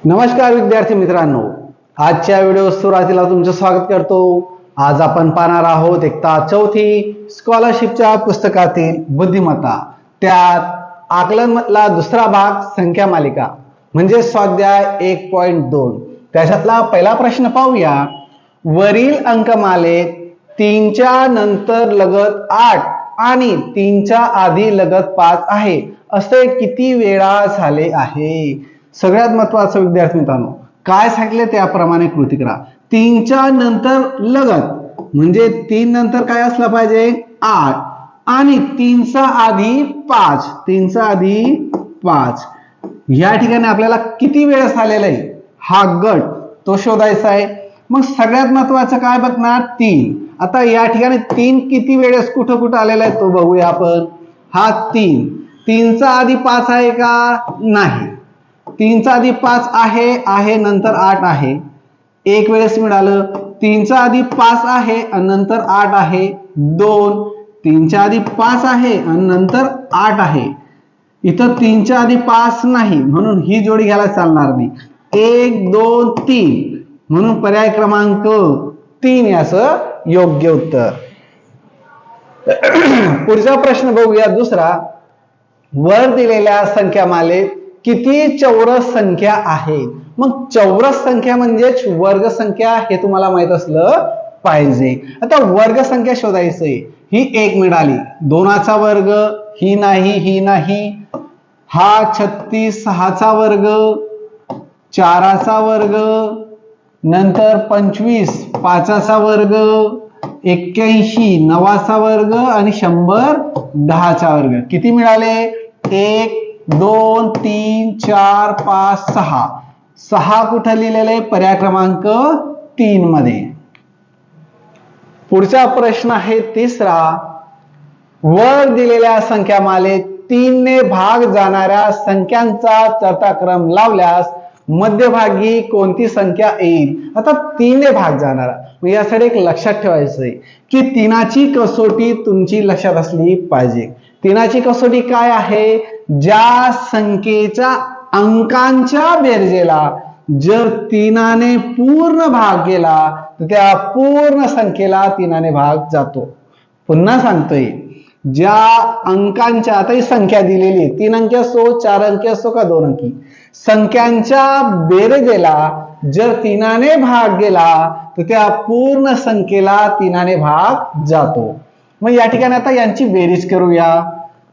नमस्कार विद्यार्थी मित्रांनो, आजच्या व्हिडिओ सुरुवातीला तुमचं स्वागत करतो। आज आपण पाहणार आहोत इयत्ता चौथी स्कॉलरशिपच्या पुस्तकातील बुद्धिमत्ता, त्यात आकलन मधला दुसरा भाग संख्या मालिका म्हणजे स्वाध्याय 1.2। त्याच्यातला पहिला प्रश्न पाहूया। वरील अंकमालेत 3 च्या नंतर लगत 8 आणि 3 च्या आधी लगत 5 आहे, असे किती वेळा झाले आहे? सगळ्यात महत्त्वाचं विद्यार्थी मित्रांनो, काय सांगितले त्याप्रमाणे कृती करा। 3 च्या नंतर लगत म्हणजे 3 नंतर काय असलं पाहिजे? 8 आणि 3 चा आधी 5, 3 चा आधी 5। या ठिकाणी आपल्याला किती वेळेस आलेला आहे हा गट तो शोधायचा आहे। मग सगळ्यात महत्त्वाचं काय बघणार? 3। आता या ठिकाणी 3 किती वेळेस कुठं आलेला आहे तो बघूया आपण। हा 3 चा आधी 5 आहे का? नाही। 3 चा आधी 5 आहे नंतर 8 आहे, एक वेळेस मिळालं। 3 चा आधी 5 आहे आणि नंतर 8 आहे, 2। 3 च्या आधी 5 आहे आणि नंतर 8 आहे, इथं 3 च्या आधी 5 नाही म्हणून ही जोडी घ्यायला चालणार नाही। 1 2 3 म्हणून पर्याय क्रमांक 3 याचं योग्य उत्तर। पुढचा प्रश्न बघूया दुसरा। वर दिलेल्या संख्यामालेत किती चौरस संख्या आहेत? मग चौरस संख्या म्हणजेच वर्ग संख्या हे तुम्हाला माहित असलं पाहिजे। आता वर्ग संख्या शोधायचंय। ही 1 मिळाली, 2 चा वर्ग, ही नाही, हा 36, 6 चा वर्ग, 4 चा वर्ग, नंतर 25, 5 चा वर्ग, 81, 9 चा वर्ग आणि 100, 10 चा वर्ग। किती मिळाले? 1 2 3 4 5 6। 6 कुठे लिहिलेले? पर्याय क्रमांक 3 मध्ये। पुढचा प्रश्न आहे तिसरा। वर दिलेल्या संख्यामालेत 3 ने भाग जाणाऱ्या संख्यांचा चढता क्रम लावल्यास मध्यभागी कोणती संख्या येईल? आता 3 ने भाग जाणारा, यासाठी एक लक्षात ठेवायचंय की 3ची कसोटी तुमची लक्षात असली पाहिजे। 3ची कसोटी काय आहे? ज्या संख्येच्या अंकांच्या बेरजेला जर 3 ने पूर्ण भाग केला तर त्या पूर्ण संख्येला 3 ने भाग जातो। पुन्हा सांगतोय, ज्या अंकांच्या, आता ही संख्या दिलेली आहे, 3 अंकी असो, 4 अंकी असो का 2 अंकी, संख्यांच्या बेरजेला जर 3 ने भाग गेला तर त्या पूर्ण संख्येला 3 ने भाग जातो। मग या ठिकाणी आता यांची बेरीज करूया।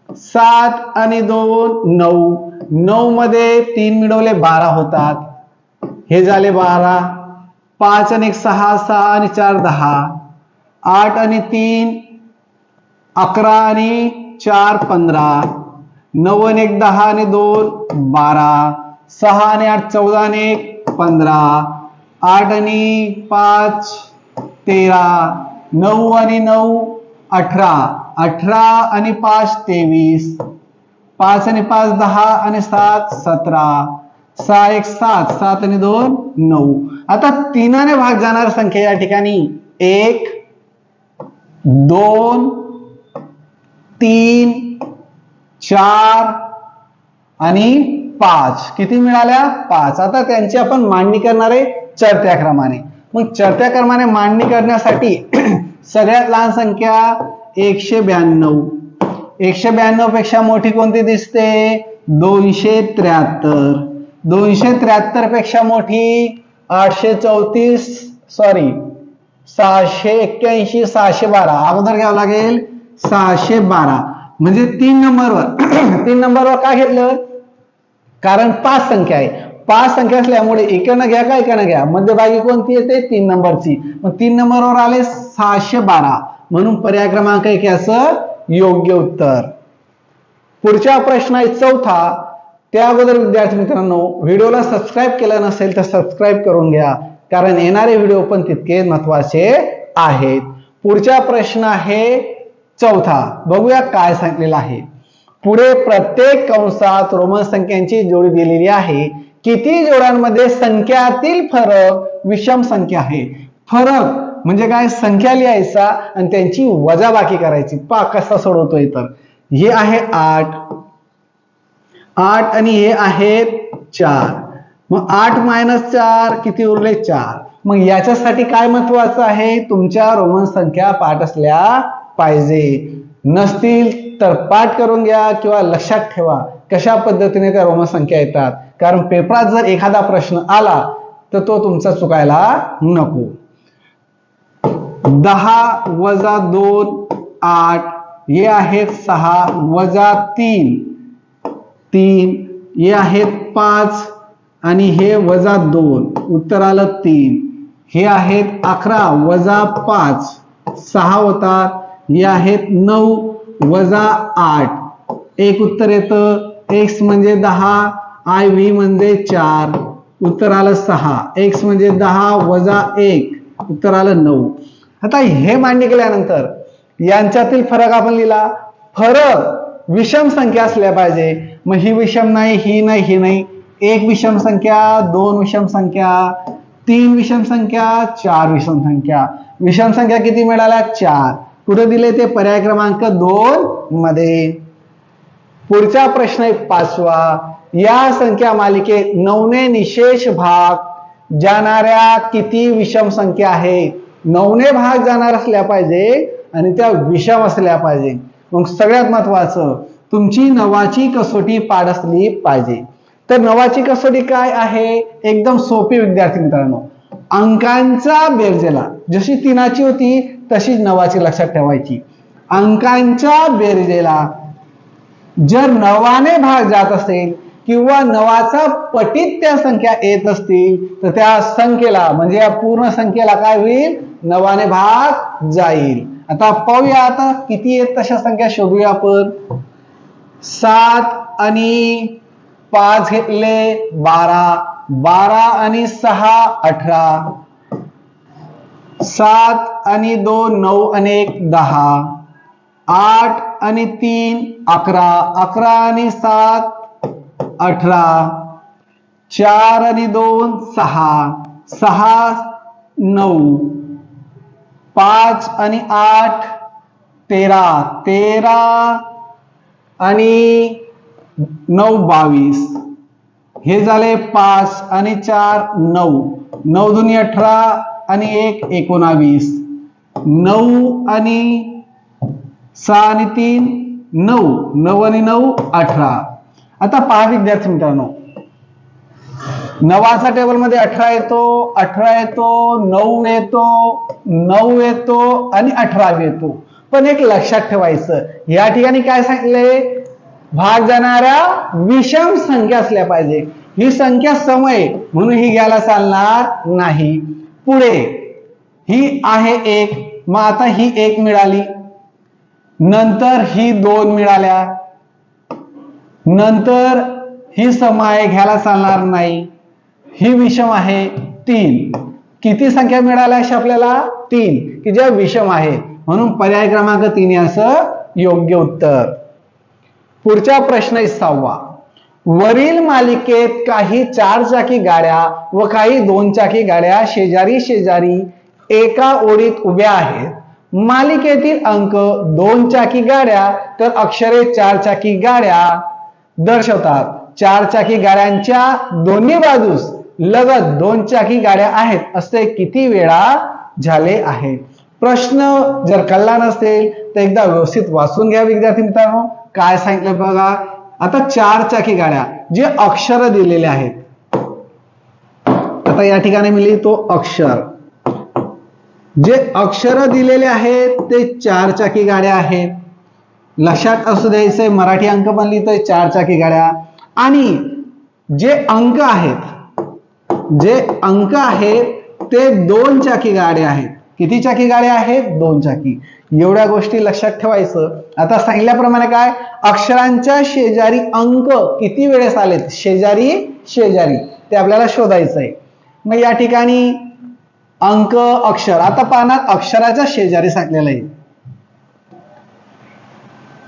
7 आणि 2 9, 9 मध्ये 3 मिळवले 12 होतात, हे झाले 12। 5 आणि 1 6, 6 आणि 4 10, 8 आणि 3 11 आणि 4 15, 9 आणि 1 10 आणि 2 12, 6 आणि 8 14 आणि 1 15, 8 आणि 5 13, 9 आणि 9 18, 18 आणि 5 23, 5 आणि 5 10 आणि 7 17, 6 1 7, 7 आणि 2 9। आता 3 ने भाग जाणारी संख्या या ठिकाणी 1 2 3 4 आणि 5। किती मिळाल्या? 5। आता त्यांची आपण मांडणी करणार आहे चढत्या क्रमाने। मग चढत्या क्रमाने मांडणी करण्यासाठी सगळ्यात लहान संख्या 192, 192 पेक्षा मोठी कोणती दिसते? 273, 273 पेक्षा मोठी 834, सॉरी 681, 612, अगोदर घ्यावं लागेल 612, म्हणजे 3 नंबरवर 3 नंबरवर का घेतलं? कारण 5 संख्या आहे। 5 संख्या असल्यामुळे एकानं घ्या का एकानं घ्या, मध्यभागी कोणती येते? 3 नंबरची। मग 3 नंबरवर आले 612 म्हणून पर्याय क्रमांक 1 याचं योग्य उत्तर। पुढचा प्रश्न आहे चौथा। त्या अगोदर विद्यार्थी मित्रांनो, व्हिडिओला सबस्क्राईब केलं नसेल तर सबस्क्राईब करून घ्या, कारण येणारे व्हिडिओ पण तितके महत्त्वाचे आहेत। पुढचा प्रश्न आहे चौथा, बघूया काय सांगितलेलं आहे। पुढे प्रत्येक कंसात रोमन संख्यांची जोडी दिलेली आहे। किती जोड्यांमध्ये संख्यातील फरक विषम संख्या आहे? फरक म्हणजे काय? संख्या लिहायचा आणि त्यांची वजाबाकी करायची। पहा कसा सोडवतोय तर, हे आहे 8 आणि हे आहेत 4, मग 8 - 4 किती उरले? 4. मग याच्यासाठी काय महत्वाचं आहे? तुमच्या रोमन संख्या पाठ असल्या पाहिजे. नसतील तर पाठ करून घ्या किंवा लक्षात ठेवा कशा पद्धतीने त्या रोमन संख्या येतात, कारण पेपरात जर एखादा प्रश्न आला तर तो तुमचा चुकायला नको. 10 - 2 8, हे आहेत 6 - 3 हे आहेत 5 आणि हे -2, उत्तर आलं 3. हे आहेत 11 - 5 6 होतात. हे आहेत 9 - 8 एक उत्तर येतं. x म्हणजे 10 IV म्हणजे 4, उत्तर आलं 6. x म्हणजे 10 - 1, उत्तर आलं 9. आता हे मांडणी केल्यानंतर यांच्यातील फरक आपण लिहिला. फरक विषम संख्या असल्या पाहिजे. मग ही विषम नाही, ही नाही, ही नाही. 1 विषम संख्या, 2 विषम संख्या, 3 विषम संख्या, 4 विषम संख्या. विषम संख्या किती मिळाल्या? 4. कुठे दिले ते? पर्याय क्रमांक 2 मध्ये. पुढचा प्रश्न आहे 5वा. या संख्या मालिकेत 9 ने निशेष भाग जाणाऱ्या किती विषम संख्या आहेत? 9 ने भाग जाणार असल्या पाहिजे आणि त्या विषम असल्या पाहिजे. मग सगळ्यात महत्वाचं तुमची 9ची कसोटी पाठ असली पाहिजे. तर 9ची कसोटी काय आहे? एकदम सोपी विद्यार्थी मित्रांनो. अंकांचा बेरजेला जशी 3ची होती तशीच 9ची लक्षात ठेवायची. अंकांच्या बेरजेला जर 9ने भाग जात असेल किंवा 9चा पटीत त्या संख्या येत असतील तर त्या संख्येला म्हणजे या पूर्ण संख्येला काय होईल? 9ने भाग जाईल. आता पाहूया आता किती आहेत तशा संख्या शोधूया आपण. 7 आणि 5 घेतले 12, 12 आणि 6 18, 7 आणि 2 9 आणि 1 10, 8 आणि 3 11, 11 आणि 7 18, 4 आणि 2 6, 6 9, 5 आणि 8 13, 13 आणि 9 22. हे झाले 5 आणि 4 9, 9 दुनी 18 आणि 1 19, 9 आणि 6 आणि 3 9, 9 आणि 9 18. आता पहा विद्यार्थी मित्रांनो, 9चा टेबल मध्ये 18 येतो, 18 येतो, 9 येतो, 9 येतो आणि 18 येतो. पण एक लक्षात ठेवायचं, या ठिकाणी काय सांगितले? भाग जाणाऱ्या विषम संख्या असल्या पाहिजे. ही संख्या सम आहे म्हणून ही घ्यायला चालणार नाही. पुढे ही आहे 1, मग आता ही 1 मिळाली, नंतर ही 2 मिळाल्या, नंतर ही सम आहे घ्यायला चालणार नाही. ही विषम आहे 3. किती संख्या मिळाल्या आपल्याला? 3 की ज्या विषम आहेत, म्हणून पर्याय क्रमांक 3 असं योग्य उत्तर. पुढचा प्रश्न 6वा. वरील मालिकेत काही 4 चाकी गाड्या व काही 2 चाकी गाड्या शेजारी शेजारी एका ओळीत उभ्या आहेत. मालिकेतील अंक 2 चाकी गाड्या तर अक्षरे 4 चाकी गाड्या दर्शवतात. 4 चाकी गाड्यांच्या दोन्ही बाजूस लगत 2 चाकी गाड्या आहेत असे किती वेळा झाले आहे? प्रश्न जर कळला नसेल तर एकदा व्यवस्थित वाचून घ्या विद्यार्थी मित्रांनो. काय सांगितलं बघा. आता 4 चाकी गाड्या जे अक्षर दिलेले आहेत, आता या ठिकाणी मी लिहितो अक्षर. जे अक्षर दिलेले आहेत ते 4 चाकी गाड्या आहेत. लक्षात असू द्यायचंय, मराठी अंक पण लिहितोय 4 चाकी गाड्या. आणि जे अंक आहेत ते 2 चाकी गाड्या आहेत. किती चाकी गाड्या आहेत? 2 चाकी. एवढ्या गोष्टी लक्षात ठेवायचं. आता सांगितल्याप्रमाणे काय, अक्षरांच्या शेजारी अंक किती वेळेस आलेत, शेजारी शेजारी ते आपल्याला शोधायचं आहे. मग या ठिकाणी अंक अक्षर, आता पाहणार अक्षराच्या शेजारी सांगितलेलं आहे.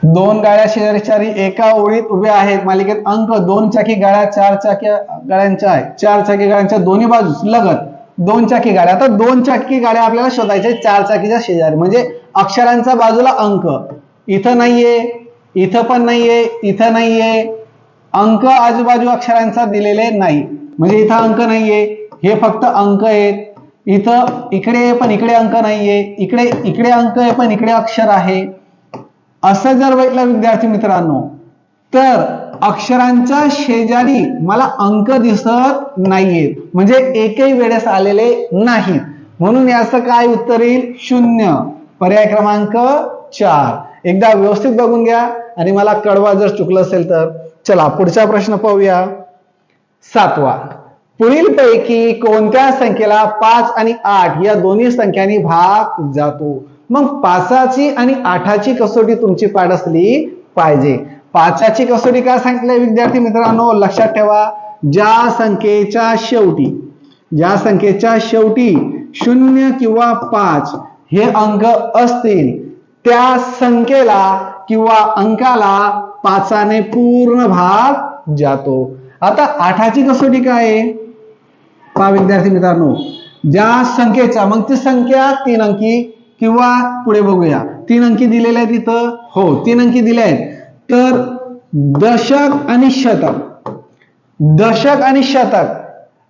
2 गाड्या शेजारी शेजारी एका ओळीत उभ्या आहेत. मालिकेत अंक 2 चाकी गाड्या 4 चाकी गाड्यांच्या आहेत. 4 चाकी गाड्यांच्या दोन्ही बाजूस लगत 2 चाकी गाड्या. आता 2 चाकी गाड्या आपल्याला शोधायच्या 4 चाकीच्या शेजारी, म्हणजे अक्षरांच्या बाजूला अंक इथं नाहीये, इथं पण नाहीये, इथं नाहीये, अंक आजूबाजू अक्षरांचा दिलेले नाही, म्हणजे इथं अंक नाहीये, हे फक्त अंक आहेत. इथं इकडे पण इकडे अंक नाहीये, इकडे इकडे अंक आहे पण इकडे अक्षर आहे. असं जर बघितलं विद्यार्थी मित्रांनो, तर अक्षरांच्या शेजारी मला अंक दिसत नाहीयेत, म्हणजे एकही वेळेस आलेले नाहीत, म्हणून याचं काय उत्तर येईल? 0. पर्याय क्रमांक 4. एकदा व्यवस्थित बघून घ्या आणि मला कळवा जर चुकलं असेल तर. चला पुढचा प्रश्न पाहूया. 7वा. पुढीलपैकी कोणत्या संख्येला 5 आणि 8 या दोन्ही संख्यांनी भाग जातो? मग 5ची आणि 8ची कसोटी तुमची पाठ असली पाहिजे. 5ची कसोटी काय सांगितलंय विद्यार्थी मित्रांनो? लक्षात ठेवा, ज्या संख्येच्या शेवटी 0 किंवा 5 हे अंक असतील त्या संख्येला किंवा अंकाला 5ने पूर्ण भाग जातो. आता 8ची कसोटी काय आहे पहा विद्यार्थी मित्रांनो, ज्या संख्येचा, मग ती संख्या 3 अंकी किंवा पुढे बघूया 3 अंकी दिलेल्या आहेत इथं, हो 3 अंकी दिले आहेत. तर दशक आणि शतक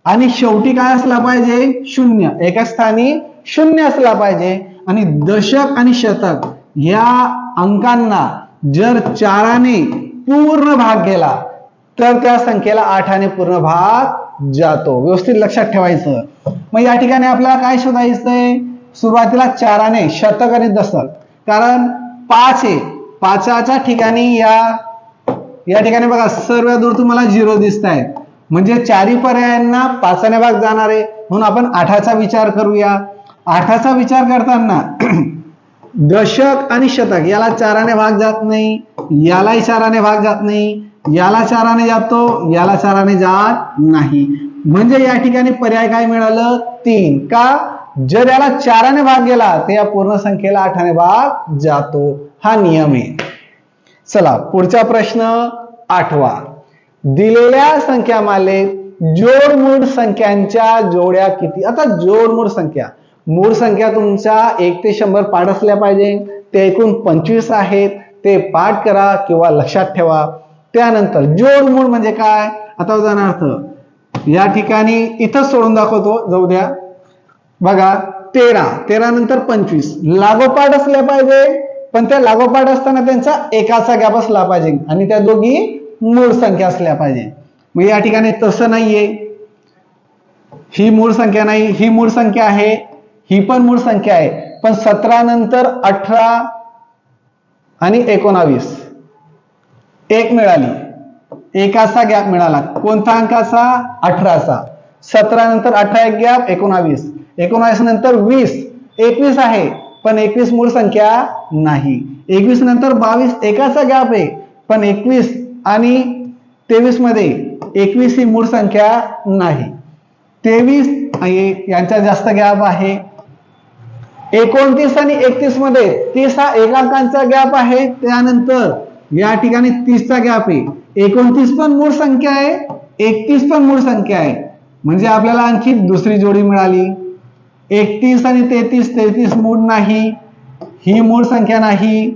आणि शेवटी काय असला पाहिजे? 0. एका स्थानी 0 असला पाहिजे. आणि दशक आणि शतक या अंकांना जर 4ने पूर्ण भाग गेला तर त्या संख्येला 8ने पूर्ण भाग जातो. व्यवस्थित लक्षात ठेवायचं. मग या ठिकाणी आपल्याला काय शोधायचंय? सुरुवातीला 4ने शतक आणि दशक, कारण 5 आहे, 5च्या ठिकाणी या ठिकाणी बघा सर्व दूर तुम्हाला 0 दिसत आहेत, म्हणजे चारही पर्यायांना 5ने भाग जाणार आहे, म्हणून आपण 8चा विचार करूया. 8चा विचार करताना दशक आणि शतक याला 4ने भाग जात नाही, यालाही 4ने भाग जात नाही, याला 4ने जातो, याला 4ने जात नाही, म्हणजे या ठिकाणी पर्याय काय मिळालं? 3. का? जर याला 4ने भाग गेला तर या पूर्ण संख्येला 8ने भाग जातो, हा नियम आहे. चला पुढचा प्रश्न 8वा. दिलेल्या संख्या मालेत जोडमूळ संख्यांच्या जोड्या किती? आता जोडमूळ संख्या, मूळ संख्या तुमच्या 1 ते 100 पाठ असल्या पाहिजे, ते एकूण 25 आहेत, ते पाठ करा किंवा लक्षात ठेवा. त्यानंतर जोडमूळ म्हणजे काय? आता उदाहरणार्थ या ठिकाणी इथं सोडून दाखवतो, जाऊ द्या. बघा 13 नंतर 25 लागोपाठ असल्या पाहिजे, पण त्या लागोपाठ असताना त्यांचा एकाचा गॅप असला पाहिजे आणि त्या दोघी मूळ संख्या असल्या पाहिजे. मग या ठिकाणी तसं नाहीये, ही मूळ संख्या नाही, ही मूळ संख्या आहे, ही पण मूळ संख्या आहे, पण 17 नंतर 18 आणि 19 एक मिळाली, एकाचा गॅप मिळाला. कोणता अंकाचा? 18चा. 17 नंतर 18 एक गॅप 19, 19 नंतर 20, 21 आहे पण 21 मूळ संख्या नाही. 21 नंतर 22 एकाचा गॅप आहे, पण 21 आणि 23 मध्ये 21 ही मूळ संख्या नाही. 23 यांचा जास्त गॅप आहे. 29 आणि 31 मध्ये 30 हा एक अंकांचा गॅप आहे. त्यानंतर या ठिकाणी 30चा गॅप आहे. 29 पण मूळ संख्या आहे, 31 पण मूळ संख्या आहे, म्हणजे आपल्याला आणखी दुसरी जोडी मिळाली. 31 आणि 33 मूळ नाही, ही मूळ संख्या नाही.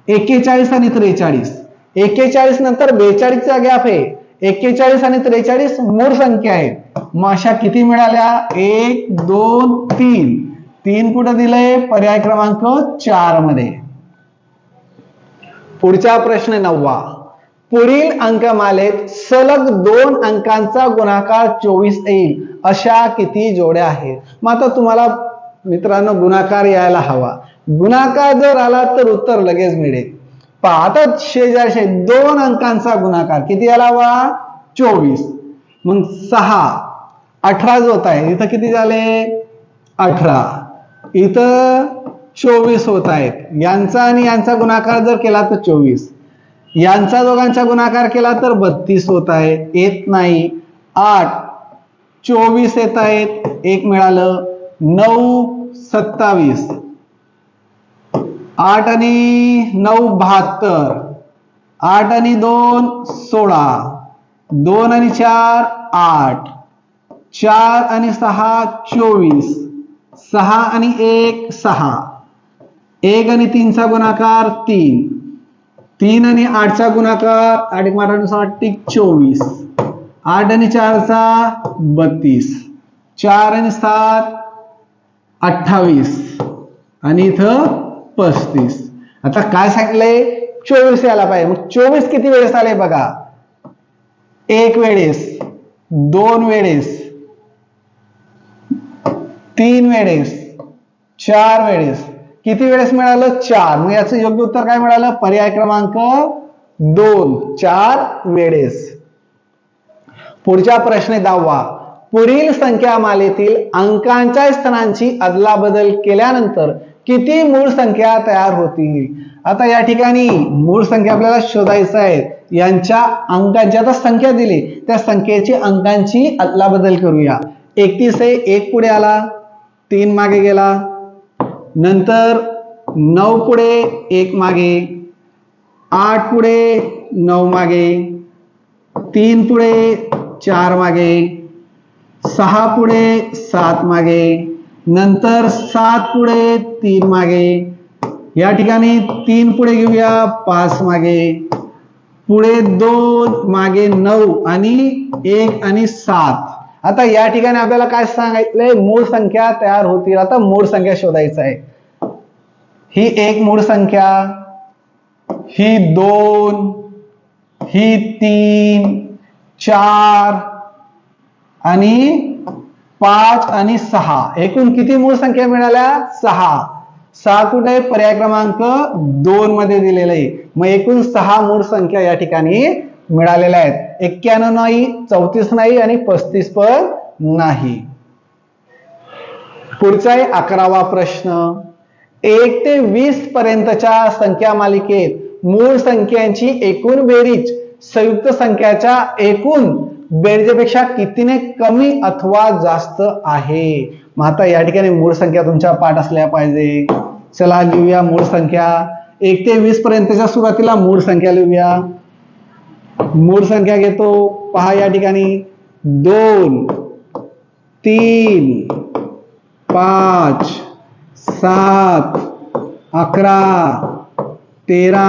41 आणि 43, 41 नंतर 42चा गॅप आहे, 41 आणि 43 मूळ संख्या आहे. मग अशा किती मिळाल्या? 1 2 3, 3 कुठे दिलंय? पर्याय क्रमांक 4 मध्ये. पुढचा प्रश्न 9वा. पुढील अंकमालेत सलग 2 अंकांचा गुणाकार 24 येईल अशा किती जोड्या आहेत? मग आता तुम्हाला मित्रांनो गुणाकार यायला हवा. गुणाकार जर आला तर उत्तर लगेच मिळेल. पहा आता शेजारचे 2 अंकांचा गुणाकार किती यायला हवा? 24. मग 6 18 जो होत आहे, इथं किती झाले? 18. इथं 24 होत आहेत. यांचा आणि यांचा गुणाकार जर केला तर 24, यांचा दोघांचा गुणाकार केला तर 32 होत आहे, येत नाही. 8 24 येत आहेत, 1 मिळालं. 9 27, 8 आणि 9 72, 8 आणि 2 16, 2 आणि 4 8, 4 आणि 6 24, 6 आणि 1 6, 1 आणि 3चा गुणाकार 3, 3 आणि 8चा गुणाकार अधिक मारानुसार 24, 8 आणि 4चा 32, 4 आणि 7 28 आणि इथं 35. आता काय सांगितलंय 24 यायला पाहिजे. मग 24 किती वेळेस आले बघा. 1 वेळेस, 2 वेळेस, 3 वेळेस, 4 वेळेस. किती वेळेस मिळालं 4. मग याचं योग्य उत्तर काय मिळालं. पर्याय क्रमांक 2, 4 वेळेस. पुढचा प्रश्न 10वा. पुढील संख्या मालेतील अंकांच्या स्थानांची अदलाबदल केल्यानंतर किती मूळ संख्या तयार होतील. आता या ठिकाणी मूळ संख्या आपल्याला शोधायचं आहे. यांच्या अंकांची आता संख्या दिली, त्या संख्येची अंकांची अदलाबदल करूया. 31 आहे, 1 पुढे आला, 3 मागे गेला. नंतर 9 पुढे 1 मागे, 8 पुढे 9 मागे, 3 पुढे 4 मागे, 6 पुढे 7 मागे, नंतर 7 पुढे 3 मागे. या ठिकाणी 3 पुढे घेऊया, 5 मागे, पुढे 2 मागे 9 आणि 1 आणि 7. आता या ठिकाणी आपल्याला काय सांगितलंय मूळ संख्या तयार होतील. आता मूळ संख्या शोधायचं आहे. ही 1 मूळ संख्या, ही 2, ही 3, 4 आणि 5 आणि 6. एकूण किती मूळ संख्या मिळाल्या 6. 6 कुठे पर्याय क्रमांक 2 मध्ये दिलेलं आहे. मग एकूण 6 मूळ संख्या या ठिकाणी मिळालेल्या आहेत. 91 नाही, 34 नाही आणि 35 पण नाही. पुढचा आहे 11वा प्रश्न. 1 ते 20 पर्यंतच्या संख्या मालिकेत मूळ संख्यांची एकूण बेरीज संयुक्त संख्याच्या एकूण बेरजेपेक्षा कितीने कमी अथवा जास्त आहे. मग आता या ठिकाणी मूळ संख्या तुमच्या पाठ असल्या पाहिजे. चला लिहूया मूळ संख्या. 1 ते 20 पर्यंतच्या सुरुवातीला मूळ संख्या लिहूया. मूळ संख्या घेतो पहा या ठिकाणी 2, 3, 5, 7, 11, 13,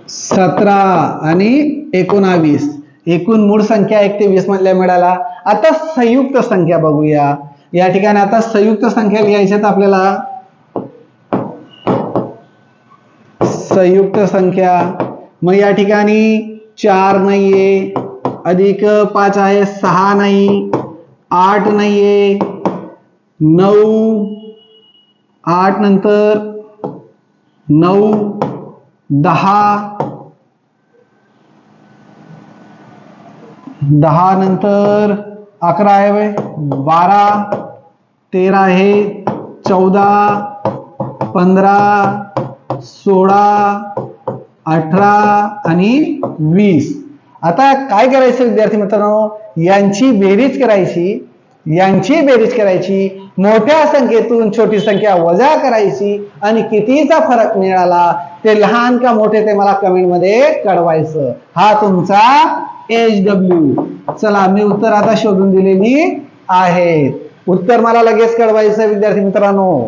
17 आणि 19. एकूण मूळ संख्या 1 ते 20 मधल्या मिळाला. आता संयुक्त संख्या बघूया. या ठिकाणी आता संयुक्त संख्या लिहायच्यात आपल्याला. संयुक्त संख्या मग या ठिकाणी 4 नाहीये, अधिक 5 आहे, 6 नाही, 8 नाहीये, 9, 8 नंतर 9, 10, 10 नंतर 11 आहे, 12, 13 आहे, 14, 15, 16, 18 आणि 20. आता काय करायचं विद्यार्थी मित्रांनो, यांची बेरीज करायची. मोठ्या संख्येतून छोटी संख्या वजा करायची आणि कितीचा फरक मिळाला ते लहान का मोठे ते मला कमेंट मध्ये कळवायचं. हा तुमचा HW. चला मी उत्तर आता शोधून दिलेली आहेत. उत्तर मला लगेच कळवायचं विद्यार्थी मित्रांनो.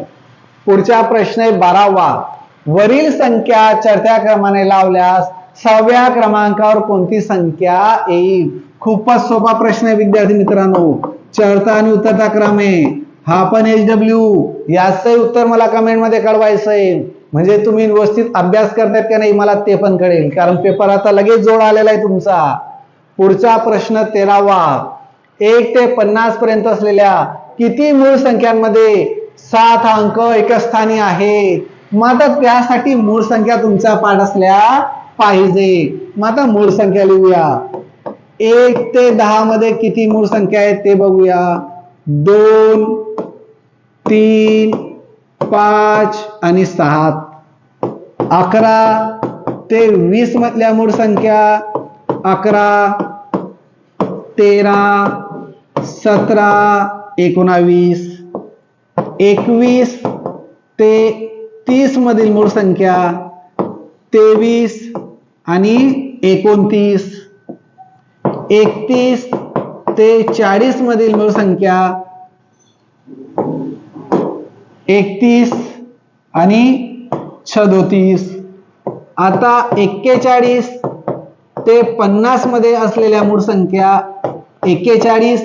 पुढचा प्रश्न आहे 12वा. वरील संख्या चढत्या क्रमाने लावल्यास 6व्या क्रमांकावर कोणती संख्या येईल. खूपच सोपा प्रश्न आहे विद्यार्थी मित्रांनो. चढता आणि उतरता क्रम आहे. हा पण HW. याचं उत्तर मला कमेंट मध्ये कळवायचंय. म्हणजे तुम्ही व्यवस्थित अभ्यास करतायत का नाही मला ते पण कळेल, कारण पेपर आता लगेच जोड आलेला आहे तुमचा. पुढचा प्रश्न 13वा. 1 ते 50 पर्यंत असलेल्या किती मूळ संख्यांमध्ये 7 अंक एकच स्थानी आहेत. मग आता त्यासाठी मूळ संख्या तुमचा पाठ असल्या पाहिजे. मग आता मूळ संख्या लिहूया. 1 ते 10 मध्ये किती मूळ संख्या आहेत ते बघूया. 2, 3, 5 आणि 7. 11 ते 20 मधल्या मूळ संख्या 11, 13, 17, 19. 21 ते 30 मधील मूळ संख्या 23 आणि 29. 31 ते 40 मधील मूळ संख्या 31 आणि 36. आता 41 ते 50 मध्ये असलेल्या मूळ संख्या 41,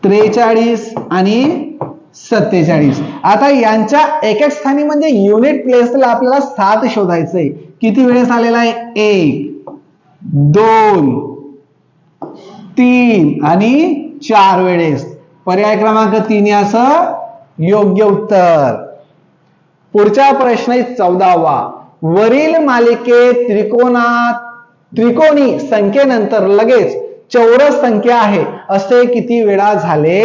43 आणि 47. आता यांच्या एक एक स्थानी म्हणजे युनिट प्लेसला आपल्याला 7 शोधायचंय. किती वेळेस आलेला आहे? 1, 2, 3 आणि 4 वेळेस. पर्याय क्रमांक 3 याचं योग्य उत्तर. पुढचा प्रश्न आहे 14वा. वरील मालिकेत त्रिकोणी संख्येनंतर लगेच चौरस संख्या आहे असे किती वेळा झाले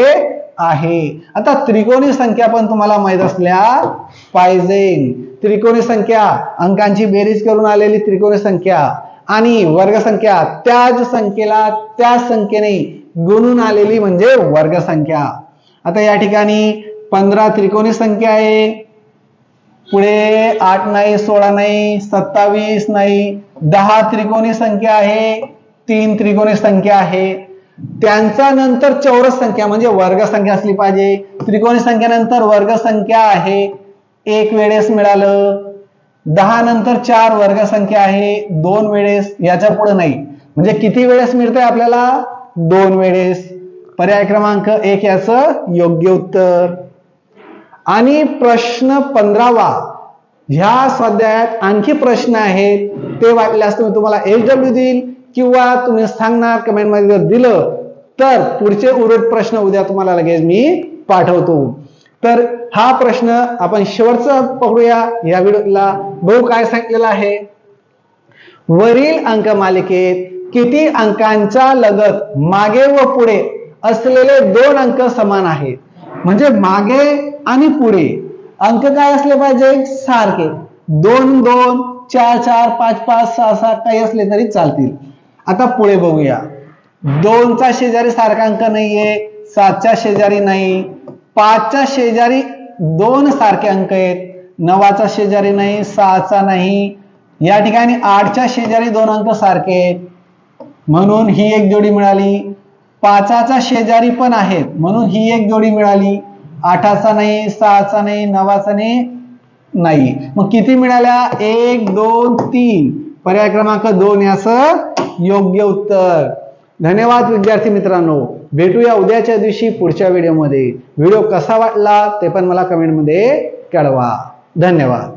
आहे? आता त्रिकोणी संख्या पण तुम्हाला माहित असल्या पाहिजे. त्रिकोणी संख्या अंकांची बेरीज करून आलेली त्रिकोणी संख्या आणि वर्ग संख्या त्याच संख्येला त्या संख्येने गुणून आलेली म्हणजे वर्ग संख्या. आता या ठिकाणी 15 त्रिकोणी संख्या आहे, पुढे 8 नाही, 16 नाही, 27 नाही, 10 त्रिकोणी संख्या आहे, 3 त्रिकोणी संख्या आहे. त्यांचा नंतर चौरस संख्या म्हणजे वर्ग संख्या असली पाहिजे. त्रिकोणी संख्येनंतर वर्ग संख्या आहे, 1 वेळेस मिळालं. 10 नंतर 4 वर्ग संख्या आहे, 2 वेळेस. याच्या पुढे नाही. म्हणजे किती वेळेस मिळतंय आपल्याला? 2 वेळेस. पर्याय क्रमांक 1 याचं योग्य उत्तर. आणि प्रश्न 15वा. ह्या स्वाध्यायात आणखी प्रश्न आहेत, ते वाटल्यास तुम्हाला HW देईल किंवा तुम्ही सांगणार कमेंट मध्ये. जर दिलं तर पुढचे उर्वरित प्रश्न उद्या तुम्हाला लगेच मी पाठवतो. तर हा प्रश्न आपण शेवटचा पकडूया या व्हिडिओला. बघू काय सांगितलेलं आहे. वरील अंकमालिकेत किती अंकांच्या लगत मागे व पुढे असलेले 2 अंक समान आहेत? म्हणजे मागे आणि पुढे अंक काय असले पाहिजे? सारखे. 2 2, 4 4, 5 5, 6 6 काही असले तरी चालतील. आता पुढे बघूया. 2 चा शेजारी सारखा अंक नाहीये, 7 च्या शेजारी नाही, 5 च्या शेजारी 2 सारखे अंक आहेत, 9 चा शेजारी नाही, 6 चा नाही. या ठिकाणी 8 च्या शेजारी 2 अंक सारखे आहेत म्हणून ही एक जोडी मिळाली. 5 चा शेजारी पण आहेत म्हणून ही एक जोडी मिळाली. 8 चा नाही, 6 चा नाही, 9 चा नाही. मग किती मिळाल्या? 1 2 3. पर्याय क्रमांक 2 याचं योग्य उत्तर. धन्यवाद विद्यार्थी मित्रांनो. भेटूया उद्याच्या दिवशी पुढच्या व्हिडिओमध्ये. व्हिडिओ कसा वाटला ते पण मला कमेंट मध्ये कळवा. धन्यवाद.